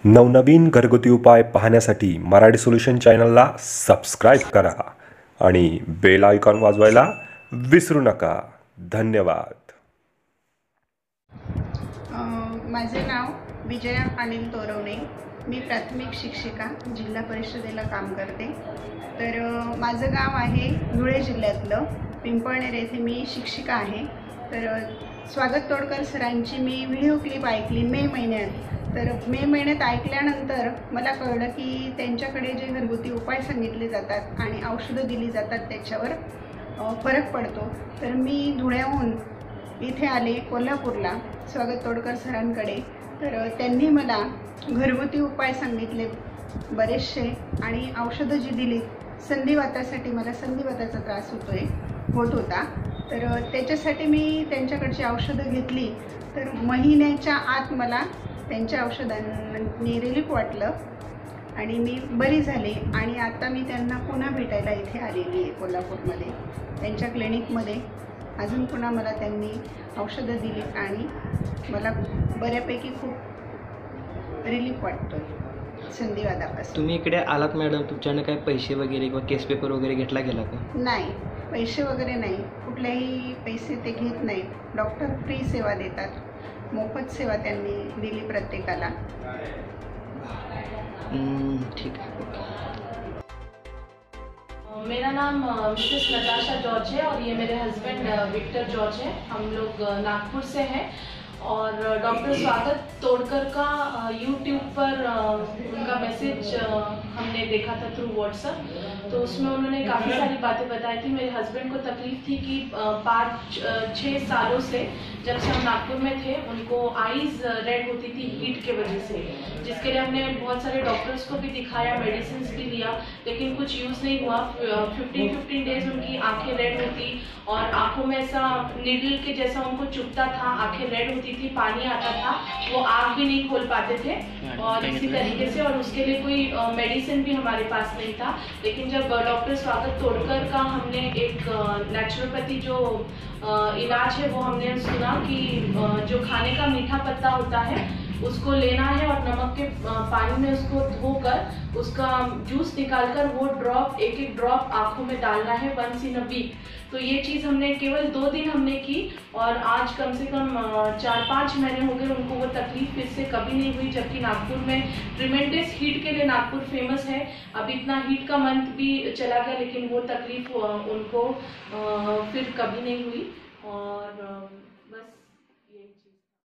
नवनवीन घरगुती उपाय पाहण्यासाठी मराठी सोल्युशन चॅनलला सबस्क्राईब करा आणि बेल आयकॉन वाजवायला विसरू नका। धन्यवाद। माझे नाव विजया अनिल तोरवणे। मी प्राथमिक शिक्षिका जिल्हा परिषदेला काम करते। तर माझं गाव आहे धुळे जिल्ह्यातलं पिंपळनेर येथे मी शिक्षिका आहे। तर स्वागत तोडकर सरांची मी व्हिडिओ क्लिप ऐकली मे महिन्यात। तर मे महिन्यात ऐकल्यानंतर मला कळलं की त्यांच्याकडे जे घरगुती उपाय सांगितले जातात आणि औषधं दिली जातात त्याच्यावर फरक पडतो। तर मी धुळ्याहून इथे आले कोल्हापूरला स्वागत तोडकर सरांकडे। तर त्यांनी मला घरगुती उपाय सांगितले बरेचसे आणि औषधं जी दिली संधिवातासाठी, मला संधिवाताचा त्रास होत होता। तर त्याच्यासाठी मी त्यांच्याकडची औषधं घेतली। तर महिन्याच्या आत मला त्यांच्या औषधांनी रिलीफ वाटलं आणि मी बरी झाले। आणि आता मी त्यांना पुन्हा भेटायला इथे आलेली आहे कोल्हापूरमध्ये त्यांच्या क्लिनिकमध्ये। अजून पुन्हा मला त्यांनी औषधं दिली आणि मला बऱ्यापैकी खूप रिलीफ वाटतोय संधिवातापासून। तुम्ही इकडे आलात मॅडम, तुमच्याकडे काय पैसे वगैरे किंवा केस पेपर वगैरे घेतला गेला का? नाही, पैसे वगैरे नाही, कुठलेही पैसे ते घेत नाहीत। डॉक्टर फ्री सेवा देतात, मोफत सेवा त्यांनी दिली प्रत्येकाला। ठीक है। मेरा नाम मिसेस नताशा जॉर्ज है और ये मेरे हस्बैंड विक्टर जॉर्ज है। हम लोग नागपुर से हैं और डॉक्टर स्वागत तोड़कर का यूट्यूब पर उनका मैसेज हमने देखा था थ्रू व्हाट्सएप। तो उसमें उन्होंने काफ़ी सारी बातें बताई थी। मेरे हस्बैंड को तकलीफ थी कि 5-6 सालों से जब से हम नागपुर में थे उनको आईज रेड होती थी हीट के वजह से, जिसके लिए हमने बहुत सारे डॉक्टर्स को भी दिखाया, मेडिसिन भी लिया, लेकिन कुछ यूज़ नहीं हुआ। 15 डेज उनकी आंखें रेड होती और आंखों में ऐसा निडल के जैसा उनको चुभता था, आंखें रेड होती थी, पानी आता था, वो आँख भी नहीं खोल पाते थे और इसी तरीके से। और उसके लिए कोई मेडिसिन भी हमारे पास नहीं था। लेकिन जब डॉक्टर स्वागत तोड़कर का हमने एक नेचुरोपैथी जो इलाज है वो हमने सुना कि जो खाने का मीठा पत्ता होता है उसको लेना है और नमक के पानी में उसको धोकर उसका जूस निकालकर वो ड्रॉप एक ड्रॉप आँखों में डालना है वंस इन अ वीक। तो ये चीज़ हमने केवल 2 दिन हमने की और आज कम से कम 4-5 महीने हो गए उनको वो तकलीफ फिर से कभी नहीं हुई। जबकि नागपुर में ट्रिमेंडस हीट के लिए नागपुर फेमस है। अब इतना हीट का मंथ भी चला गया लेकिन वो तकलीफ उनको फिर कभी नहीं हुई। और